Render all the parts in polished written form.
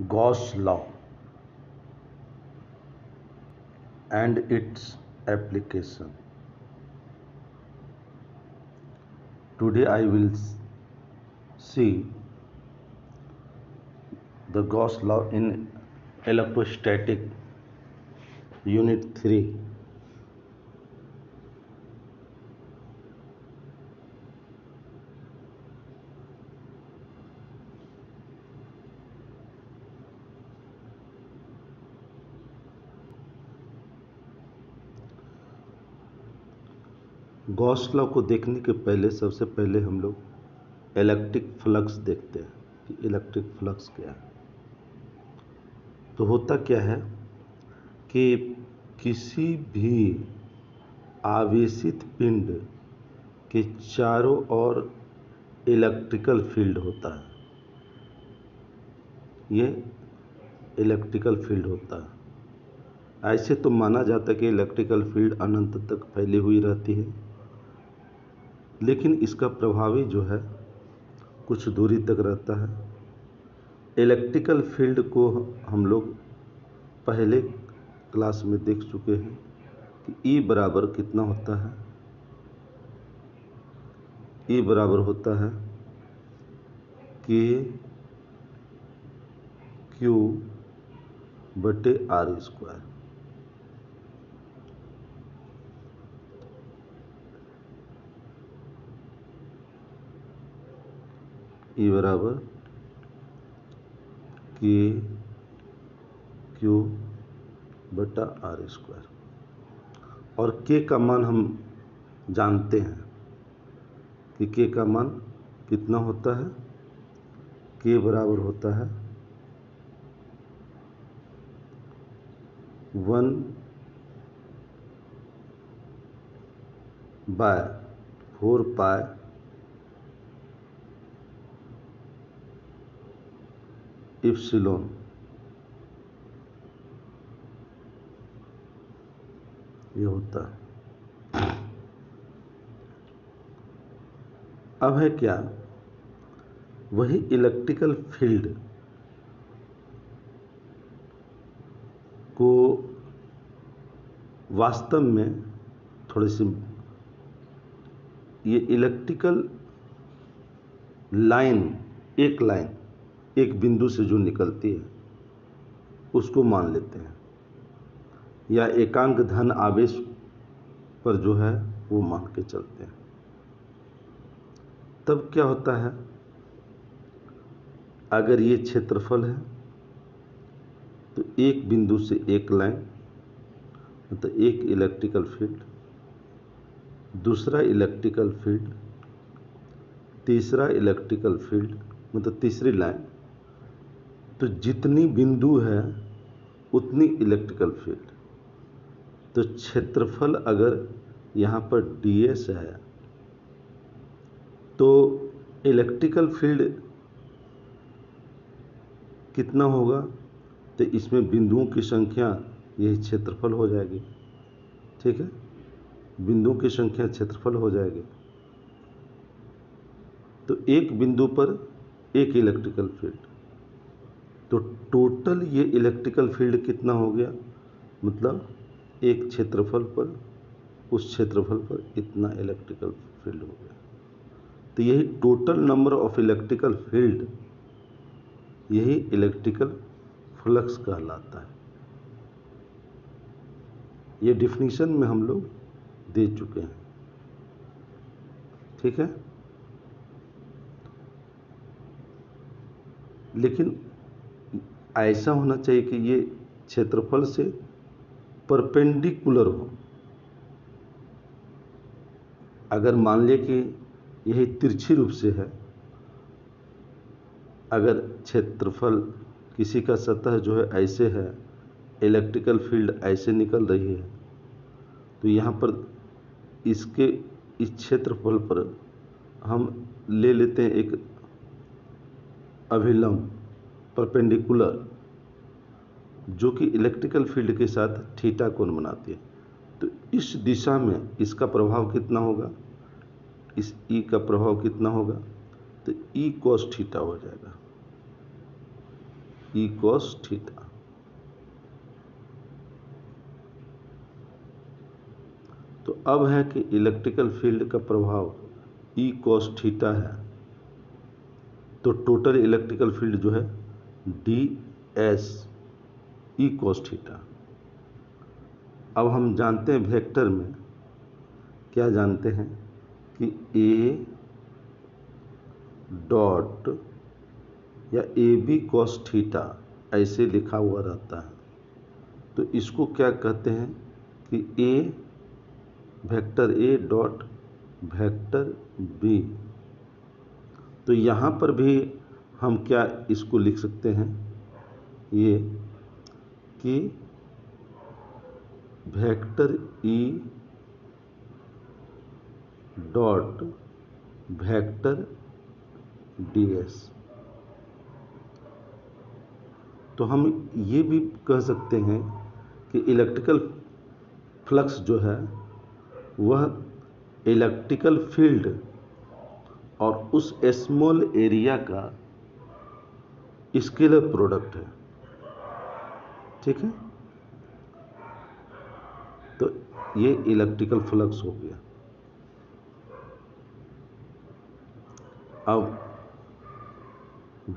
Gauss law and its application. Today I will see the Gauss law in electrostatic unit 3. Gauss law को देखने के पहले सबसे पहले हम लोग इलेक्ट्रिक फ्लक्स देखते हैं कि इलेक्ट्रिक फ्लक्स क्या है। तो होता क्या है कि किसी भी आवेशित पिंड के चारों ओर इलेक्ट्रिकल फील्ड होता है। ये इलेक्ट्रिकल फील्ड होता है। ऐसे तो माना जाता है कि इलेक्ट्रिकल फील्ड अनंत तक फैली हुई रहती है, लेकिन इसका प्रभावी जो है कुछ दूरी तक रहता है। इलेक्ट्रिकल फील्ड को हम लोग पहले क्लास में देख चुके हैं कि E बराबर कितना होता है। E बराबर होता है K Q बटे R स्क्वायर। E बराबर K Q बटा R स्क्वायर। और K का मान हम जानते हैं कि K का मान कितना होता है। K बराबर होता है 1/4 पाई इप्सिलॉन ये होता है। अब है क्या, वही इलेक्ट्रिकल फील्ड को वास्तव में थोड़ी सी ये इलेक्ट्रिकल लाइन एक बिंदु से जो निकलती है उसको मान लेते हैं, या एकांक धन आवेश पर जो है वो मान के चलते हैं। तब क्या होता है, अगर ये क्षेत्रफल है तो एक बिंदु से एक लाइन मतलब एक इलेक्ट्रिकल फील्ड, दूसरा इलेक्ट्रिकल फील्ड, तीसरा इलेक्ट्रिकल फील्ड मतलब तीसरी लाइन। तो जितनी बिंदु है उतनी इलेक्ट्रिकल फील्ड। तो क्षेत्रफल अगर यहाँ पर ds है तो इलेक्ट्रिकल फील्ड कितना होगा, तो इसमें बिंदुओं की संख्या यही क्षेत्रफल हो जाएगी। ठीक है, बिंदुओं की संख्या क्षेत्रफल हो जाएगी। तो एक बिंदु पर एक इलेक्ट्रिकल फील्ड, तो टोटल ये इलेक्ट्रिकल फील्ड कितना हो गया, मतलब एक क्षेत्रफल पर उस क्षेत्रफल पर इतना इलेक्ट्रिकल फील्ड हो गया। तो यही total number of electrical field, यही इलेक्ट्रिकल फ्लक्स कहलाता है। ये डिफिनीशन में हम लोग दे चुके हैं। ठीक है, लेकिन ऐसा होना चाहिए कि ये क्षेत्रफल से परपेंडिकुलर हो। अगर मान लिया कि यही तिरछी रूप से है, अगर क्षेत्रफल किसी का सतह जो है ऐसे है, इलेक्ट्रिकल फील्ड ऐसे निकल रही है, तो यहाँ पर इसके इस क्षेत्रफल पर हम ले लेते हैं एक अभिलंब परपेंडिकुलर, जो कि इलेक्ट्रिकल फील्ड के साथ थीटा कोण बनाती है। तो इस दिशा में इसका प्रभाव कितना होगा, इस E का प्रभाव कितना होगा, तो E cos थीटा हो जाएगा। E cos theta. तो अब है कि इलेक्ट्रिकल फील्ड का प्रभाव ई कॉस थीटा है, तो टोटल इलेक्ट्रिकल फील्ड जो है D S E cos theta. अब हम जानते हैं वेक्टर में क्या जानते हैं कि ए डॉट या ए बी कॉस थीटा ऐसे लिखा हुआ रहता है। तो इसको क्या कहते हैं कि a vector a dot vector b. तो यहाँ पर भी हम क्या इसको लिख सकते हैं, ये कि vector E dot vector D S. तो हम ये भी कह सकते हैं कि इलेक्ट्रिकल फ्लक्स जो है वह इलेक्ट्रिकल फील्ड और उस स्मॉल एरिया का स्केलर प्रोडक्ट है। ठीक है, तो ये इलेक्ट्रिकल फ्लक्स हो गया। अब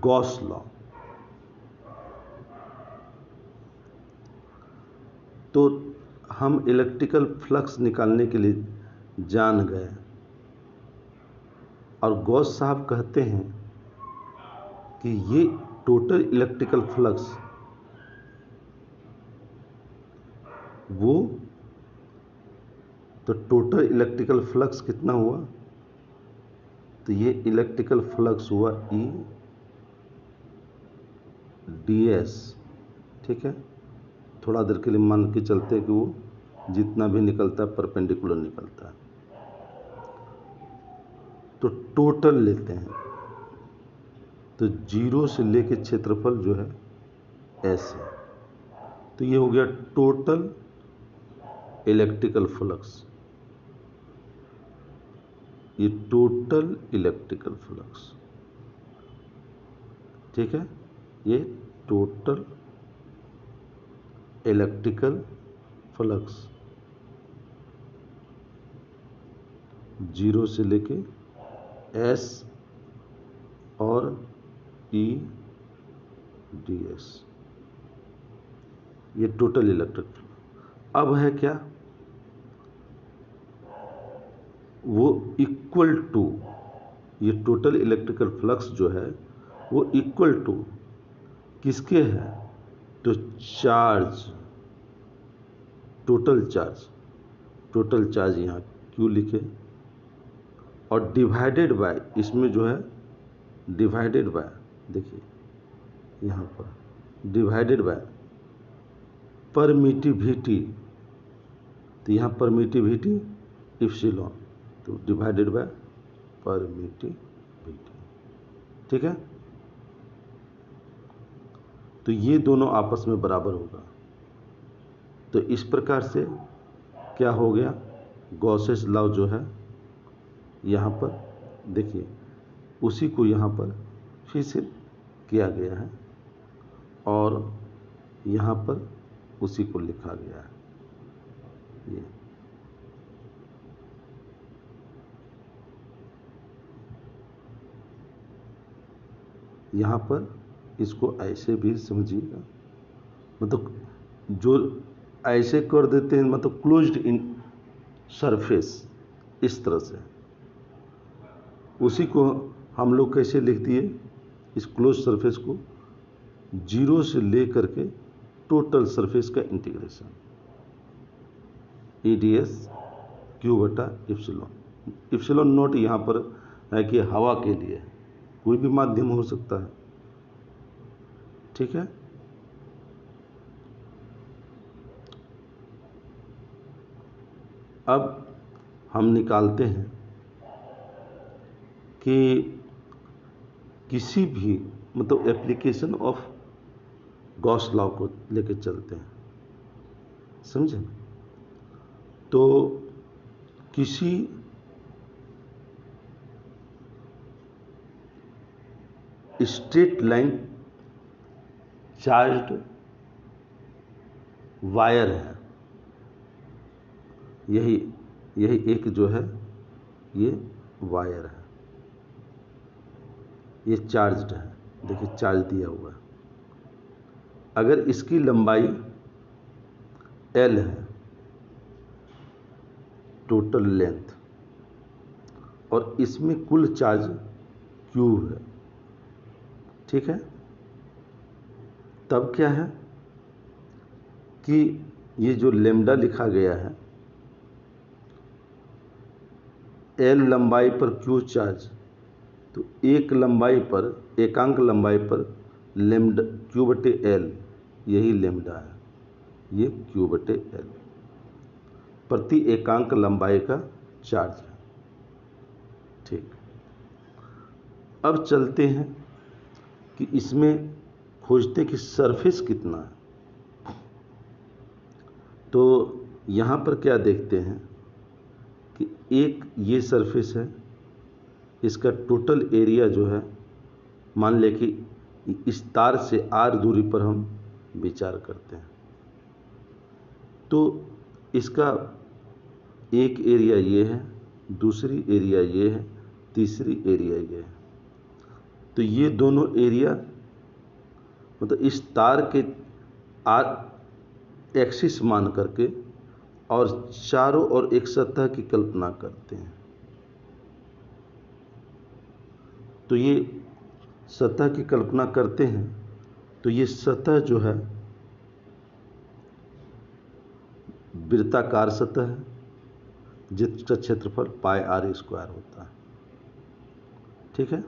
गॉस लॉ, तो हम इलेक्ट्रिकल फ्लक्स निकालने के लिए जान गए और गॉस साहब कहते हैं कि ये टोटल इलेक्ट्रिकल फ्लक्स वो, तो टोटल इलेक्ट्रिकल फ्लक्स कितना हुआ, तो ये इलेक्ट्रिकल फ्लक्स हुआ ई डी एस। ठीक है, थोड़ा देर के लिए मान के चलते हैं कि वो जितना भी निकलता है परपेंडिकुलर निकलता है। तो टोटल लेते हैं, तो जीरो से लेके क्षेत्रफल जो है ऐसे, तो ये हो गया टोटल इलेक्ट्रिकल फ्लक्स। ये टोटल इलेक्ट्रिकल फ्लक्स, ठीक है, ये टोटल इलेक्ट्रिकल फ्लक्स जीरो से लेके एस और ई डी एस, ये टोटल इलेक्ट्रिक। अब है क्या, वो इक्वल टू, ये टोटल इलेक्ट्रिकल फ्लक्स जो है वो इक्वल टू किसके है, तो charge, total charge, total charge यहाँ क्यों लिखे, और डिवाइडेड बाय, इसमें जो है डिवाइडेड बाय, देखिए यहाँ पर डिवाइडेड बाय परमिटिविटी, तो यहाँ परमिटिविटी इप्सिलॉन, तो डिवाइडेड बाय परमिटिविटी। ठीक है, तो ये दोनों आपस में बराबर होगा। तो इस प्रकार से क्या हो गया, गॉसेस लॉ जो है यहाँ पर देखिए उसी को यहाँ पर फिर से किया गया है और यहाँ पर उसी को लिखा गया है। ये यहाँ पर इसको ऐसे भी समझिएगा, मतलब जो ऐसे कर देते हैं, मतलब क्लोज्ड इन सरफेस, इस तरह से उसी को हम लोग कैसे लिख दिए, इस क्लोज सरफेस को जीरो से ले करके टोटल सरफेस का integration E D S Q बटा इप्सिलॉन। इप्सिलॉन नोट यहाँ पर है कि हवा के लिए कोई भी माध्यम हो सकता है। ठीक है, अब हम निकालते हैं कि किसी भी, मतलब एप्लीकेशन ऑफ गॉस लॉ को लेकर चलते हैं, समझे। तो किसी स्ट्रेट लाइन चार्ज्ड वायर है, यही यही एक जो है ये वायर है, ये चार्ज्ड है, देखिए चार्ज दिया हुआ है। अगर इसकी लंबाई L है, टोटल लेंथ, और इसमें कुल चार्ज Q है, ठीक है, तब क्या है कि ये जो लेम्डा लिखा गया है, L लंबाई पर Q चार्ज, तो एक लंबाई पर, एकांक लंबाई पर लेम्डा Q/L, यही लेम्डा है, ये Q/L प्रति एकांक लंबाई का चार्ज है। ठीक, अब चलते हैं कि इसमें खोजते कि सरफेस कितना है। तो यहाँ पर क्या देखते हैं कि एक ये सरफेस है, इसका टोटल एरिया जो है, मान ले कि इस तार से R दूरी पर हम विचार करते हैं, तो इसका एक एरिया ये है, दूसरी एरिया ये है, तीसरी एरिया ये है। तो ये दोनों एरिया मतलब इस तार के आर एक्सिस मान करके और चारों ओर एक सतह की कल्पना करते हैं। तो ये सतह की कल्पना करते हैं, तो ये सतह जो है वृत्ताकार सतह है, जिसका क्षेत्रफल πr² होता है, ठीक है।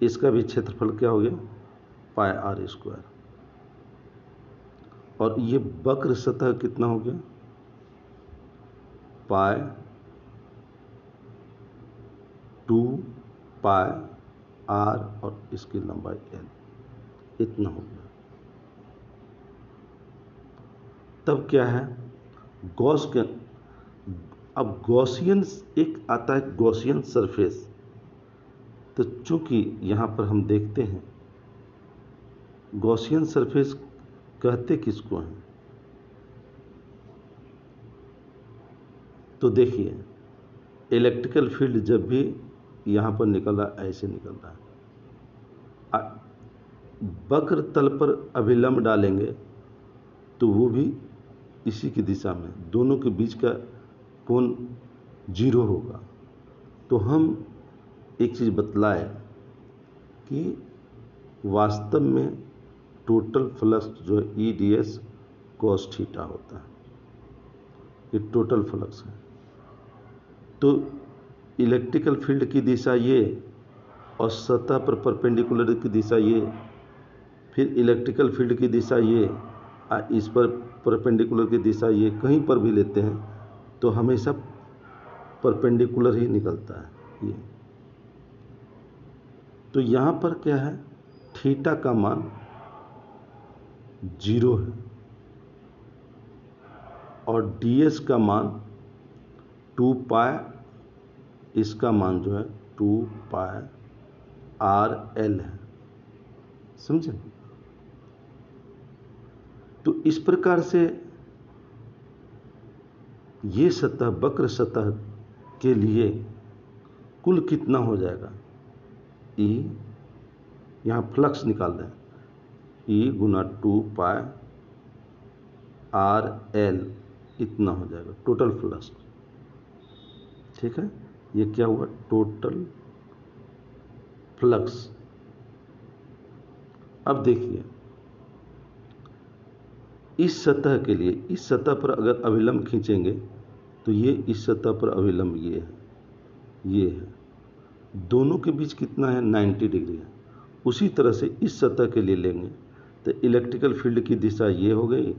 इसका भी क्षेत्रफल क्या हो गया, πr²। और ये वक्र सतह कितना हो गया, π2πr, और इसकी लंबाई L, इतना हो गया। तब क्या है, गॉस के, अब गॉसियन एक आता है, गॉसियन सरफेस। तो चूंकि यहाँ पर हम देखते हैं गॉसियन सरफेस कहते किसको हैं, तो देखिए इलेक्ट्रिकल फील्ड जब भी यहाँ पर निकल रहा है, ऐसे निकल रहा है, वक्र तल पर अभिलंब डालेंगे तो वो भी इसी की दिशा में, दोनों के बीच का कोण 0 होगा। तो हम एक चीज़ बतलाए कि वास्तव में टोटल फ्लक्स जो है EDS cos थीटा होता है, ये टोटल फ्लक्स है। तो इलेक्ट्रिकल फील्ड की दिशा ये, और सतह पर परपेंडिकुलर की दिशा ये, फिर इलेक्ट्रिकल फील्ड की दिशा ये, इस पर परपेंडिकुलर की दिशा ये, कहीं पर भी लेते हैं तो हमेशा परपेंडिकुलर ही निकलता है ये। तो यहाँ पर क्या है, थीटा का मान 0 है और ds का मान 2π, इसका मान जो है 2πrl है, समझे। तो इस प्रकार से ये सतह, वक्र सतह के लिए कुल कितना हो जाएगा, E, यहाँ फ्लक्स निकाल रहे हैं, E गुना 2πrl, इतना हो जाएगा टोटल फ्लक्स, ठीक है। ये क्या हुआ, टोटल फ्लक्स। अब देखिए इस सतह के लिए, इस सतह पर अगर अभिलंब खींचेंगे तो ये इस सतह पर अभिलंब ये है, ये है, दोनों के बीच कितना है, 90 डिग्री है। उसी तरह से इस सतह के लिए लेंगे तो इलेक्ट्रिकल फील्ड की दिशा ये हो गई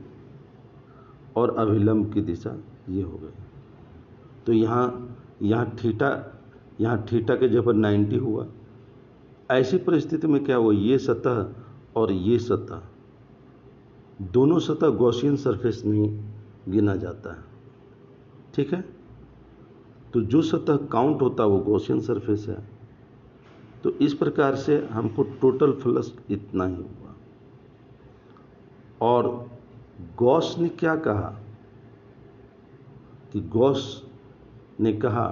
और अभिलंब की दिशा ये हो गई। तो यहाँ थीटा के जगह पर 90 हुआ। ऐसी परिस्थिति में क्या हुआ, ये सतह और ये सतह, दोनों सतह गॉसियन सरफेस नहीं गिना जाता है, ठीक है। तो जो सतह काउंट होता है वो गॉसियन सरफेस है। तो इस प्रकार से हमको टोटल फ्लक्स इतना ही हुआ। और गॉस ने क्या कहा कि गॉस ने कहा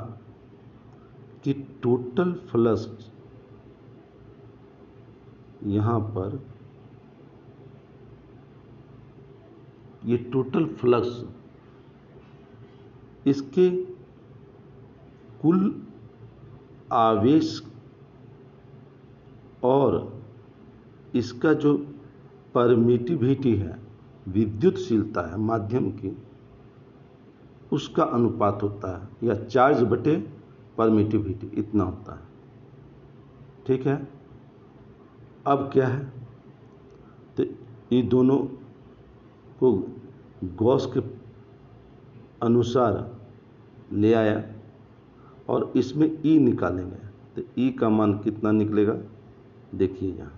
कि टोटल फ्लक्स यहाँ पर, ये टोटल फ्लक्स इसके कुल आवेश और इसका जो परमिटिविटी है, विद्युतशीलता है माध्यम की, उसका अनुपात होता है, या चार्ज बटे परमिटिविटी इतना होता है। ठीक है, अब क्या है, तो ये दोनों को गॉस के अनुसार ले आया और इसमें ई निकालेंगे। तो ई का मान कितना निकलेगा, देखिए यहाँ,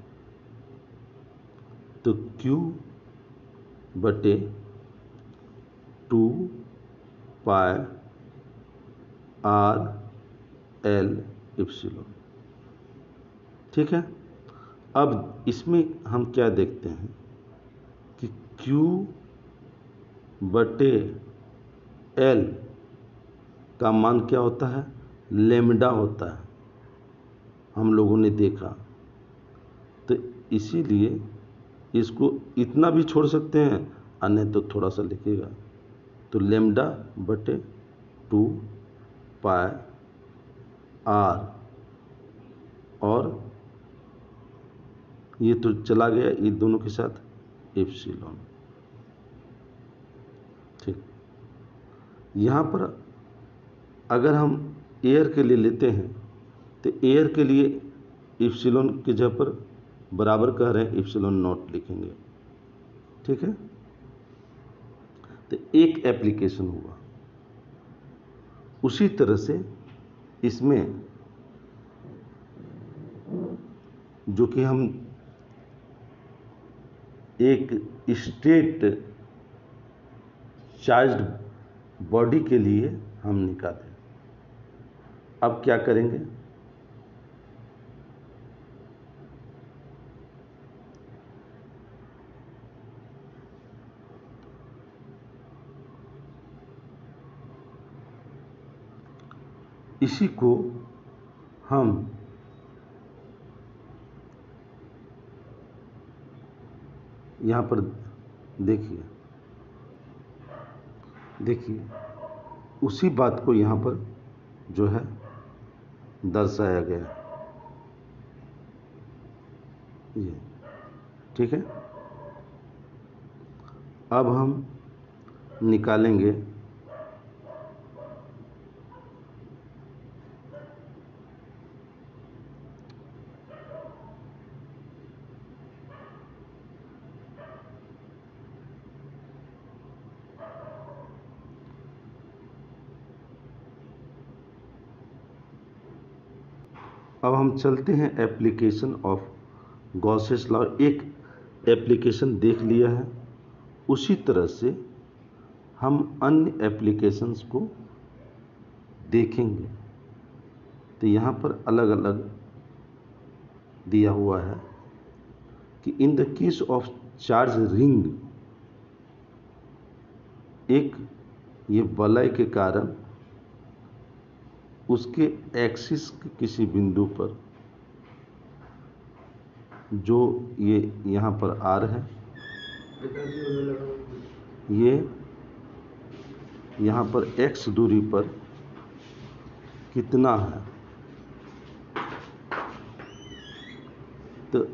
तो Q बटे 2 पाई R L एप्सिलॉन। ठीक है, अब इसमें हम क्या देखते हैं कि Q बटे L का मान क्या होता है, लेमडा होता है, हम लोगों ने देखा। तो इसीलिए इसको इतना भी छोड़ सकते हैं, अन्य तो थोड़ा सा लिखेगा, तो लेमडा बटे 2 पाई R, और ये तो चला गया ये दोनों के साथ एप्सिलॉन। ठीक, यहाँ पर अगर हम एयर के लिए लेते हैं तो एयर के लिए एप्सिलॉन की जगह पर बराबर कह रहे हैं एप्सिलॉन नॉट लिखेंगे। ठीक है, तो एक एप्लीकेशन हुआ। उसी तरह से इसमें जो कि हम एक स्टेट चार्ज्ड बॉडी के लिए हम निकालें। अब क्या करेंगे, इसी को हम यहाँ पर देखिए उसी बात को यहाँ पर जो है दर्शाया गया ये। ठीक है, अब हम निकालेंगे अब हम चलते हैं एप्लीकेशन ऑफ गॉसेस लॉ। एक एप्लीकेशन देख लिया है, उसी तरह से हम अन्य एप्लीकेशंस को देखेंगे। तो यहाँ पर अलग अलग दिया हुआ है कि in the case of charge ring, एक ये वलय के कारण उसके एक्सिस के किसी बिंदु पर, जो ये यहाँ पर R है, ये यहाँ पर x दूरी पर कितना है, तो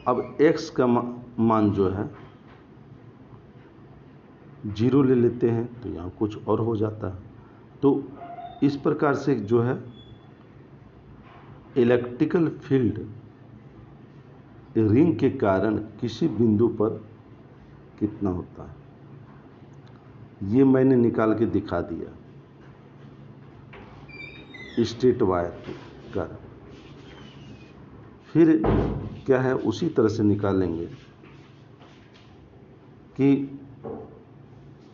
अब x का मान जो है 0 ले लेते हैं, तो यहाँ कुछ और हो जाता है। तो इस प्रकार से जो है इलेक्ट्रिकल फील्ड रिंग के कारण किसी बिंदु पर कितना होता है, ये मैंने निकाल के दिखा दिया स्ट्रेट वायर के कारण। फिर क्या है, उसी तरह से निकालेंगे कि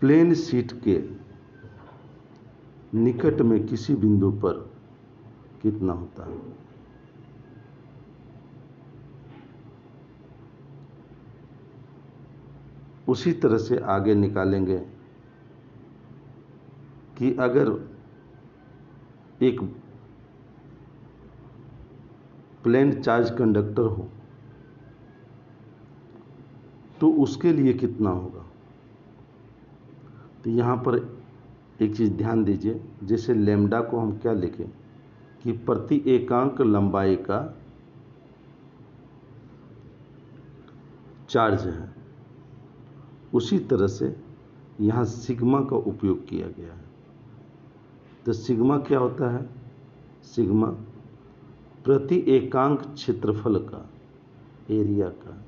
प्लेन शीट के निकट में किसी बिंदु पर कितना होता है। उसी तरह से आगे निकालेंगे कि अगर एक प्लेन चार्ज कंडक्टर हो तो उसके लिए कितना होगा। तो यहाँ पर एक चीज़ ध्यान दीजिए, जैसे लैम्डा को हम क्या लिखें कि प्रति एकांक लंबाई का चार्ज है, उसी तरह से यहाँ सिग्मा का उपयोग किया गया है। तो सिग्मा क्या होता है, सिग्मा प्रति एकांक क्षेत्रफल का, एरिया का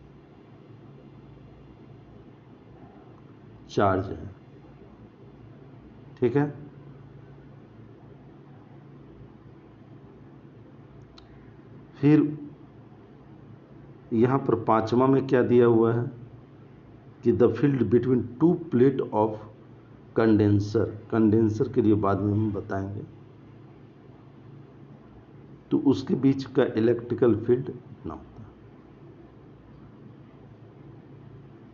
चार्ज है। ठीक है, फिर यहाँ पर पांचवा में क्या दिया हुआ है कि the field between two plate of condenser, condenser के लिए बाद में हम बताएंगे, तो उसके बीच का इलेक्ट्रिकल फील्ड इतना होता है।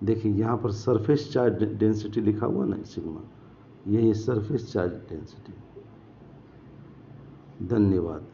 देखिए यहाँ पर सरफेस चार्ज डेंसिटी लिखा हुआ ना, सिग्मा, ये सरफेस चार्ज डेंसिटी। धन्यवाद।